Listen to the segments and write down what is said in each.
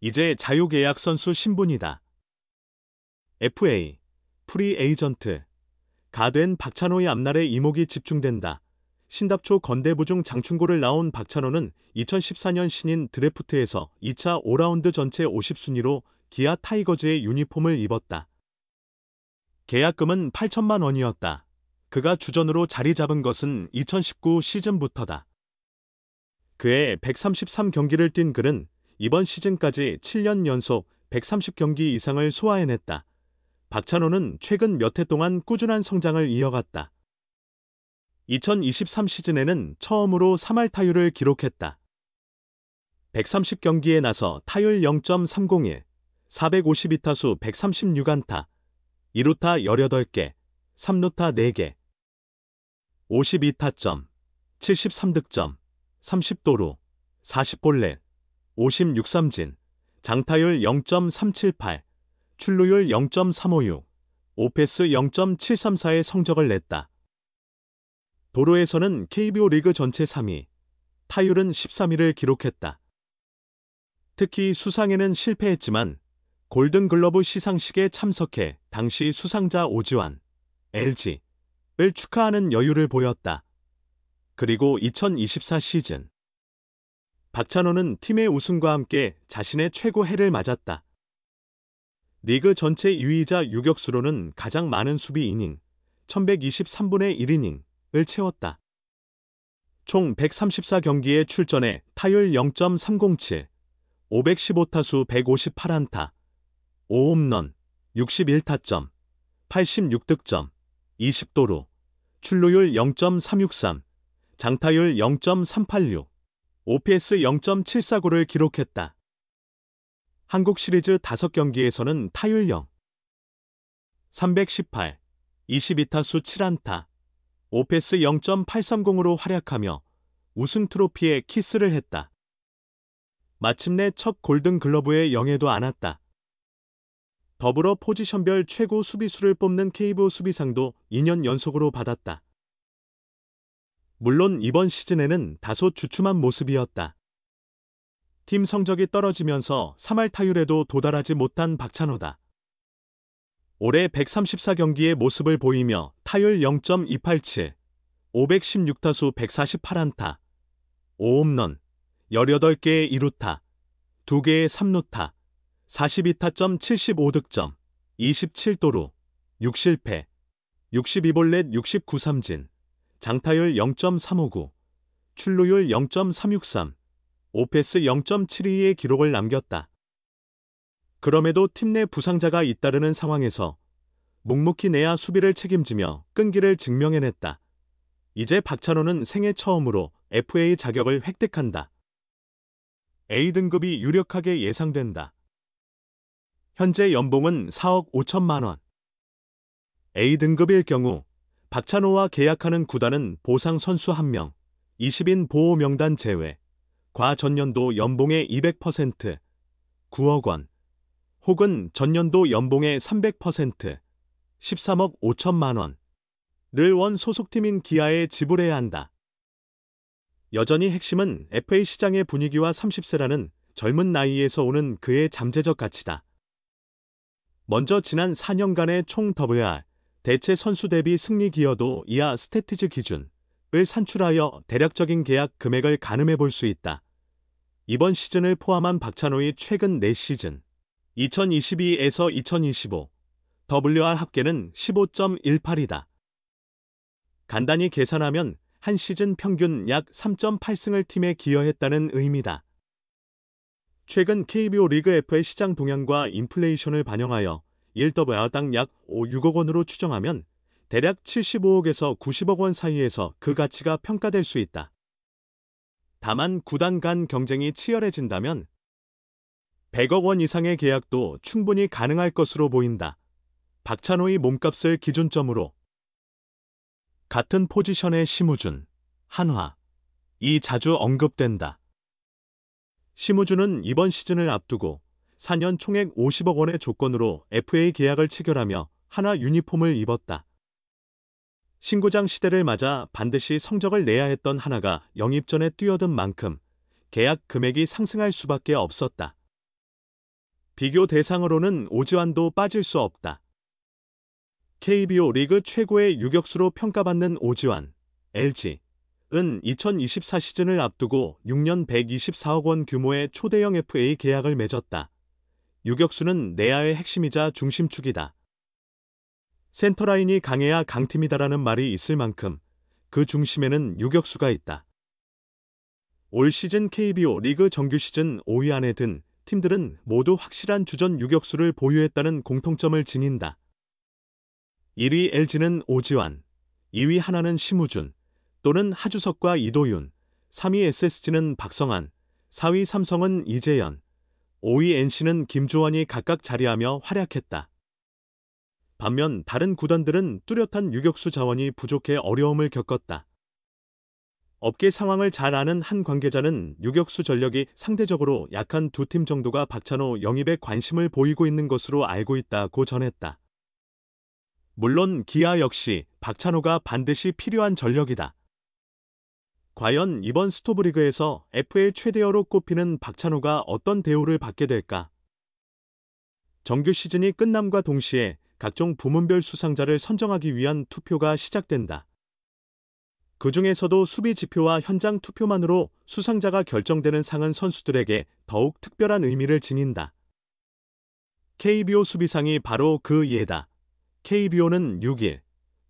이제 자유계약 선수 신분이다. FA, 프리 에이전트가 된 박찬호의 앞날에 이목이 집중된다. 신답초 건대부중 장충고를 나온 박찬호는 2014년 신인 드래프트에서 2차 5라운드 전체 50순위로 기아 타이거즈의 유니폼을 입었다. 계약금은 8천만 원이었다. 그가 주전으로 자리 잡은 것은 2019 시즌부터다. 그해 133경기를 뛴 그는 이번 시즌까지 7년 연속 130경기 이상을 소화해냈다. 박찬호는 최근 몇 해 동안 꾸준한 성장을 이어갔다. 2023 시즌에는 처음으로 3할 타율을 기록했다. 130경기에 나서 타율 0.301, 452타수 136안타, 2루타 18개, 3루타 4개, 52타점, 73득점, 30도루, 40볼넷, 56삼진, 장타율 0.378, 출루율 0.356, 오패스 0.734의 성적을 냈다. 도루에서는 KBO 리그 전체 3위, 타율은 13위를 기록했다. 특히 수상에는 실패했지만 골든글러브 시상식에 참석해 당시 수상자 오지환, LG를 축하하는 여유를 보였다. 그리고 2024 시즌 박찬호는 팀의 우승과 함께 자신의 최고 해를 맞았다. 리그 전체 유의자 유격수로는 가장 많은 수비 이닝, 1123분의 1이닝을 채웠다. 총 134경기에 출전해 타율 0.307, 515타수 158안타, 5홈런, 61타점, 86득점, 20도루, 출루율 0.363, 장타율 0.386, OPS 0.749를 기록했다. 한국 시리즈 5경기에서는 타율 0, 318, 22타수 7안타, OPS 0.830으로 활약하며 우승 트로피에 키스를 했다. 마침내 첫 골든글러브에 영예도 안았다. 더불어 포지션별 최고 수비수를 뽑는 KBO 수비상도 2년 연속으로 받았다. 물론 이번 시즌에는 다소 주춤한 모습이었다. 팀 성적이 떨어지면서 3할 타율에도 도달하지 못한 박찬호다. 올해 134경기의 모습을 보이며 타율 0.287, 516타수 148안타, 5홈런, 18개의 2루타, 2개의 3루타, 42타점 75득점, 27도루, 6실패, 62볼넷 69삼진, 장타율 0.359, 출루율 0.363, 오패스 0.72의 기록을 남겼다. 그럼에도 팀 내 부상자가 잇따르는 상황에서 묵묵히 내야 수비를 책임지며 끈기를 증명해냈다. 이제 박찬호는 생애 처음으로 FA 자격을 획득한다. A등급이 유력하게 예상된다. 현재 연봉은 4억 5천만 원. A등급일 경우 박찬호와 계약하는 구단은 보상 선수 1명, 20인 보호 명단 제외, 과전년도 연봉의 200%, 9억 원, 혹은 전년도 연봉의 300%, 13억 5천만 원을 원 소속팀인 기아에 지불해야 한다. 여전히 핵심은 FA 시장의 분위기와 30세라는 젊은 나이에서 오는 그의 잠재적 가치다. 먼저 지난 4년간의 총 WR, 대체 선수 대비 승리 기여도 이하 스태티즈 기준을 산출하여 대략적인 계약 금액을 가늠해 볼 수 있다. 이번 시즌을 포함한 박찬호의 최근 4시즌, 2022에서 2025, WR 합계는 15.18이다. 간단히 계산하면 한 시즌 평균 약 3.8승을 팀에 기여했다는 의미다. 최근 KBO 리그 FA 시장 동향과 인플레이션을 반영하여 1WR당 약 6억 원으로 추정하면 대략 75억에서 90억 원 사이에서 그 가치가 평가될 수 있다. 다만 구단 간 경쟁이 치열해진다면 100억 원 이상의 계약도 충분히 가능할 것으로 보인다. 박찬호의 몸값을 기준점으로 같은 포지션의 심우준, 한화이 자주 언급된다. 심우준은 이번 시즌을 앞두고 4년 총액 50억 원의 조건으로 FA 계약을 체결하며 한화 유니폼을 입었다. 신구장 시대를 맞아 반드시 성적을 내야 했던 한화가 영입 전에 뛰어든 만큼 계약 금액이 상승할 수밖에 없었다. 비교 대상으로는 오지환도 빠질 수 없다. KBO 리그 최고의 유격수로 평가받는 오지환, LG은 2024 시즌을 앞두고 6년 124억 원 규모의 초대형 FA 계약을 맺었다. 유격수는 내야의 핵심이자 중심축이다. 센터라인이 강해야 강팀이다라는 말이 있을 만큼 그 중심에는 유격수가 있다. 올 시즌 KBO 리그 정규 시즌 5위 안에 든 팀들은 모두 확실한 주전 유격수를 보유했다는 공통점을 지닌다. 1위 LG는 오지환, 2위 하나는 심우준 또는 하주석과 이도윤, 3위 SSG는 박성환, 4위 삼성은 이재현, 5위 NC는 김주원이 각각 자리하며 활약했다. 반면 다른 구단들은 뚜렷한 유격수 자원이 부족해 어려움을 겪었다. 업계 상황을 잘 아는 한 관계자는 유격수 전력이 상대적으로 약한 두 팀 정도가 박찬호 영입에 관심을 보이고 있는 것으로 알고 있다고 전했다. 물론 기아 역시 박찬호가 반드시 필요한 전력이다. 과연 이번 스토브리그에서 FA 최대어로 꼽히는 박찬호가 어떤 대우를 받게 될까? 정규 시즌이 끝남과 동시에 각종 부문별 수상자를 선정하기 위한 투표가 시작된다. 그 중에서도 수비 지표와 현장 투표만으로 수상자가 결정되는 상은 선수들에게 더욱 특별한 의미를 지닌다. KBO 수비상이 바로 그 예다. KBO는 6일,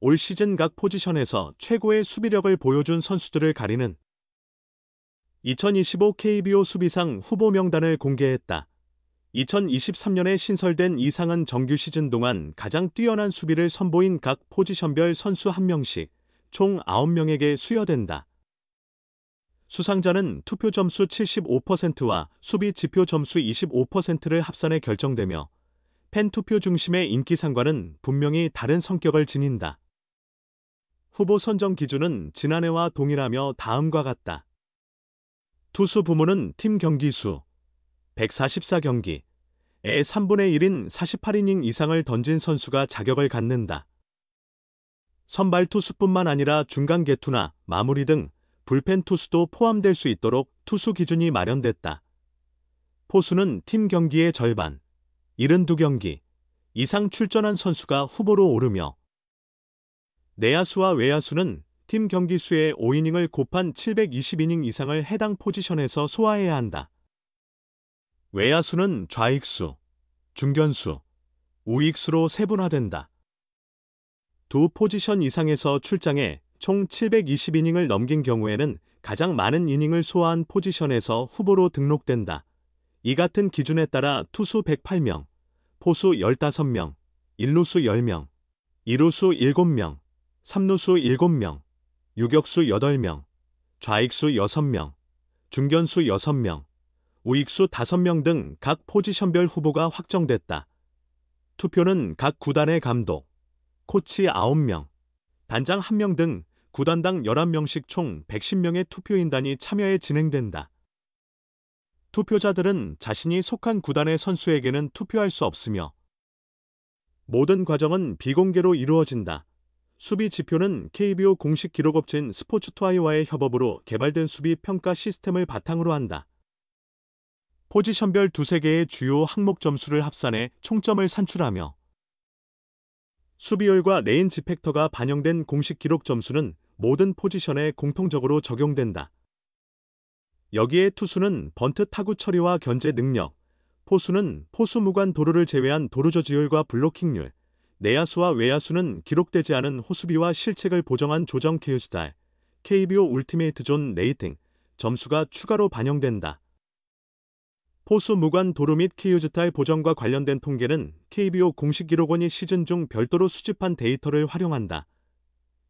올 시즌 각 포지션에서 최고의 수비력을 보여준 선수들을 가리는 2025 KBO 수비상 후보 명단을 공개했다. 2023년에 신설된 이 상은 정규 시즌 동안 가장 뛰어난 수비를 선보인 각 포지션별 선수 1명씩 총 9명에게 수여된다. 수상자는 투표 점수 75%와 수비 지표 점수 25%를 합산해 결정되며 팬 투표 중심의 인기상과는 분명히 다른 성격을 지닌다. 후보 선정 기준은 지난해와 동일하며 다음과 같다. 투수 부문은 팀 경기 수 144경기의 3분의 1인 48이닝 이상을 던진 선수가 자격을 갖는다. 선발 투수뿐만 아니라 중간 개투나 마무리 등 불펜 투수도 포함될 수 있도록 투수 기준이 마련됐다. 포수는 팀 경기의 절반, 72경기 이상 출전한 선수가 후보로 오르며 내야수와 외야수는 팀 경기 수의 5이닝을 곱한 720이닝 이상을 해당 포지션에서 소화해야 한다. 외야수는 좌익수, 중견수, 우익수로 세분화된다. 두 포지션 이상에서 출장해 총 720이닝을 넘긴 경우에는 가장 많은 이닝을 소화한 포지션에서 후보로 등록된다. 이 같은 기준에 따라 투수 108명, 포수 15명, 1루수 10명, 2루수 7명, 3루수 7명, 유격수 8명, 좌익수 6명, 중견수 6명, 우익수 5명 등 각 포지션별 후보가 확정됐다. 투표는 각 구단의 감독, 코치 9명, 단장 1명 등 구단당 11명씩 총 110명의 투표인단이 참여해 진행된다. 투표자들은 자신이 속한 구단의 선수에게는 투표할 수 없으며 모든 과정은 비공개로 이루어진다. 수비 지표는 KBO 공식 기록업체인 스포츠투아이와의 협업으로 개발된 수비 평가 시스템을 바탕으로 한다. 포지션별 두세 개의 주요 항목 점수를 합산해 총점을 산출하며 수비율과 레인지 팩터가 반영된 공식 기록 점수는 모든 포지션에 공통적으로 적용된다. 여기에 투수는 번트 타구 처리와 견제 능력, 포수는 포수 무관 도루를 제외한 도루 저지율과 블로킹률, 내야수와 외야수는 기록되지 않은 호수비와 실책을 보정한 조정 KU스달, KBO 울티메이트 존 레이팅, 점수가 추가로 반영된다. 포수 무관 도루 및 KU스달 보정과 관련된 통계는 KBO 공식 기록원이 시즌 중 별도로 수집한 데이터를 활용한다.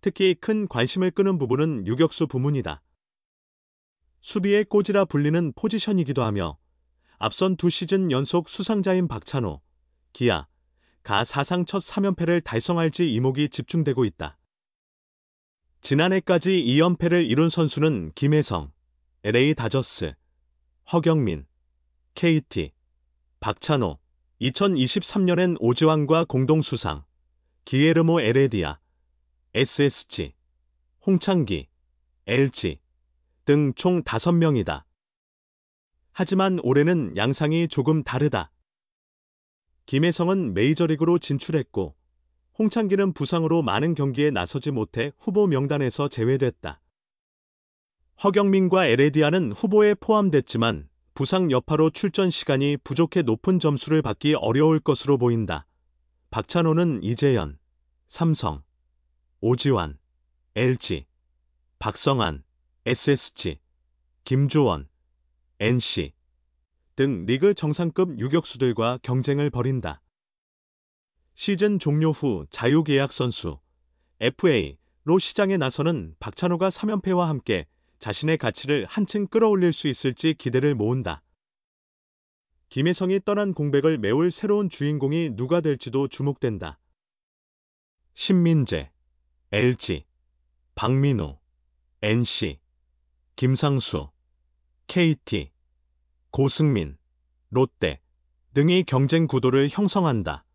특히 큰 관심을 끄는 부분은 유격수 부문이다. 수비의 꼬지라 불리는 포지션이기도 하며 앞선 두 시즌 연속 수상자인 박찬호, 기아, 가 사상 첫 3연패를 달성할지 이목이 집중되고 있다. 지난해까지 2연패를 이룬 선수는 김혜성, LA 다저스, 허경민, KT, 박찬호, 2023년엔 오지환과 공동수상, 기에르모 에레디아, SSG, 홍창기, LG 등 총 5명이다. 하지만 올해는 양상이 조금 다르다. 김혜성은 메이저리그로 진출했고 홍창기는 부상으로 많은 경기에 나서지 못해 후보 명단에서 제외됐다. 허경민과 에레디아는 후보에 포함됐지만 부상 여파로 출전 시간이 부족해 높은 점수를 받기 어려울 것으로 보인다. 박찬호는 이재현, 삼성, 오지환, LG, 박성환, SSG, 김주원, NC 등 리그 정상급 유격수들과 경쟁을 벌인다. 시즌 종료 후 자유계약 선수 FA로 시장에 나서는 박찬호가 3연패와 함께 자신의 가치를 한층 끌어올릴 수 있을지 기대를 모은다. 김혜성이 떠난 공백을 메울 새로운 주인공이 누가 될지도 주목된다. 신민재, LG, 박민우, NC, 김상수, KT, 고승민, 롯데 등이 경쟁 구도를 형성한다.